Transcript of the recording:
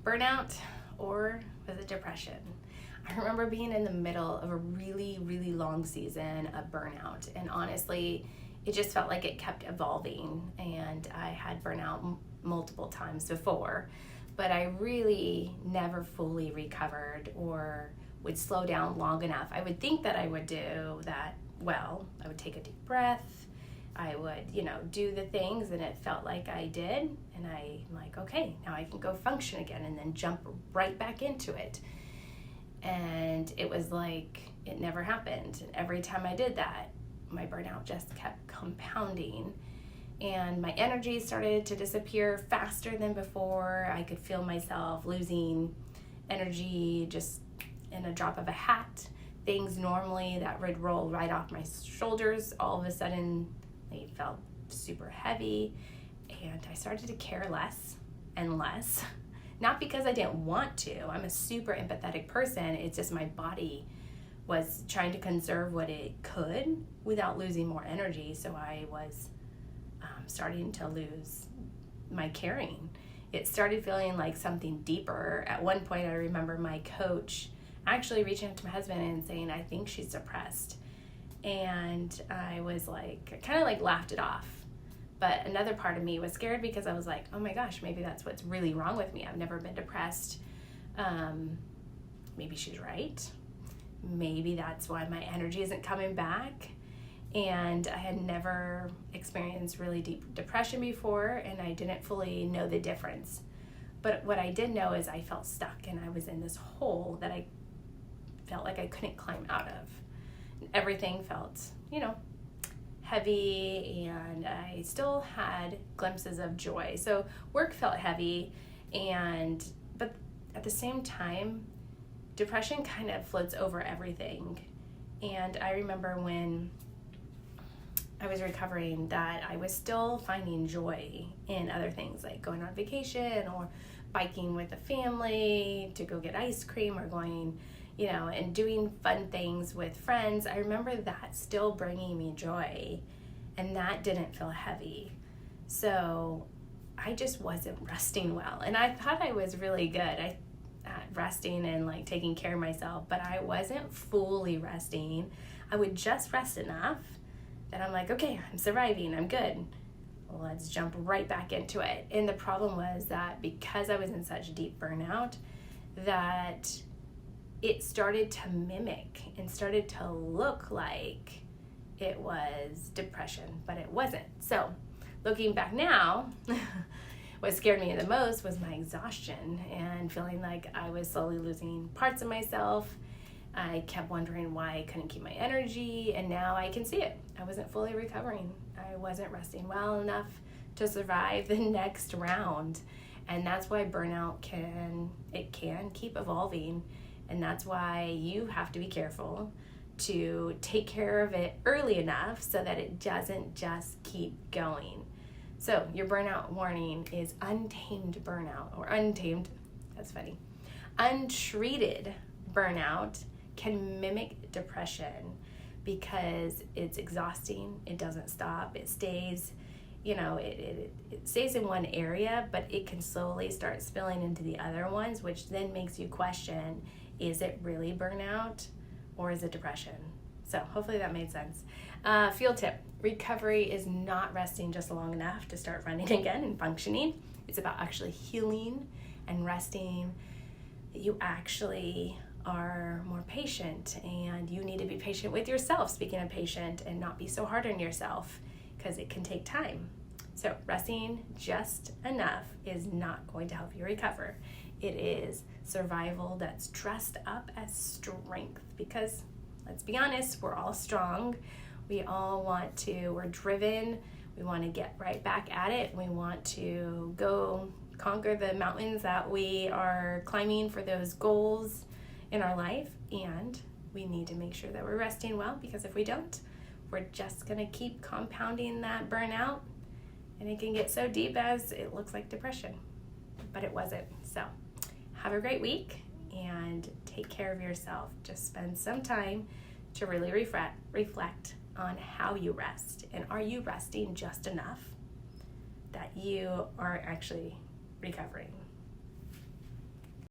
burnout or was it depression? I remember being in the middle of a really, really long season of burnout, and honestly, it just felt like it kept evolving, and I had burnout multiple times before, but I really never fully recovered or would slow down long enough. I would think that I would do that well. I would take a deep breath. I would, do the things, and it felt like I did, and I'm like, okay, now I can go function again, and then jump right back into it. And it was like it never happened. And every time I did that, my burnout just kept compounding, and my energy started to disappear faster than before. I could feel myself losing energy just in a drop of a hat. Things normally that would roll right off my shoulders, all of a sudden they felt super heavy, and I started to care less and less. Not because I didn't want to. I'm a super empathetic person. It's just my body was trying to conserve what it could without losing more energy. So I was starting to lose my caring. It started feeling like something deeper. At one point, I remember my coach actually reaching out to my husband and saying, I think she's depressed. And I was kind of laughed it off. But another part of me was scared because I was like, oh my gosh, maybe that's what's really wrong with me. I've never been depressed. Maybe she's right. Maybe that's why my energy isn't coming back. And I had never experienced really deep depression before, and I didn't fully know the difference. But what I did know is I felt stuck, and I was in this hole that I felt like I couldn't climb out of. And everything felt, heavy, and I still had glimpses of joy. So work felt heavy, but at the same time, depression kind of floats over everything. And I remember when I was recovering that I was still finding joy in other things, like going on vacation or biking with the family to go get ice cream, or going, and doing fun things with friends. I remember that still bringing me joy, and that didn't feel heavy. So I just wasn't resting well. And I thought I was really good at resting and taking care of myself, but I wasn't fully resting. I would just rest enough that I'm like, okay, I'm surviving, I'm good. Let's jump right back into it. And the problem was that because I was in such deep burnout, that it started to mimic and started to look like it was depression, but it wasn't. So looking back now, what scared me the most was my exhaustion and feeling like I was slowly losing parts of myself. I kept wondering why I couldn't keep my energy, and now I can see it. I wasn't fully recovering. I wasn't resting well enough to survive the next round. And that's why burnout can keep evolving. And that's why you have to be careful to take care of it early enough so that it doesn't just keep going. So your burnout warning is untamed burnout, or untreated burnout can mimic depression because it's exhausting. It doesn't stop. It stays, it stays in one area, but it can slowly start spilling into the other ones, which then makes you question, is it really burnout or is it depression? So hopefully that made sense. Field tip: recovery is not resting just long enough to start running again and functioning. It's about actually healing and resting. You actually are more patient, and you need to be patient with yourself, speaking of patient, and not be so hard on yourself because it can take time. So resting just enough is not going to help you recover. It is survival that's dressed up as strength, because let's be honest, we're all strong. We all we're driven. We want to get right back at it. We want to go conquer the mountains that we are climbing for those goals in our life, and we need to make sure that we're resting well, because if we don't, we're just going to keep compounding that burnout, and it can get so deep as it looks like depression, but it wasn't. So have a great week and take care of yourself. Just spend some time to really reflect on how you rest, and are you resting just enough that you are actually recovering?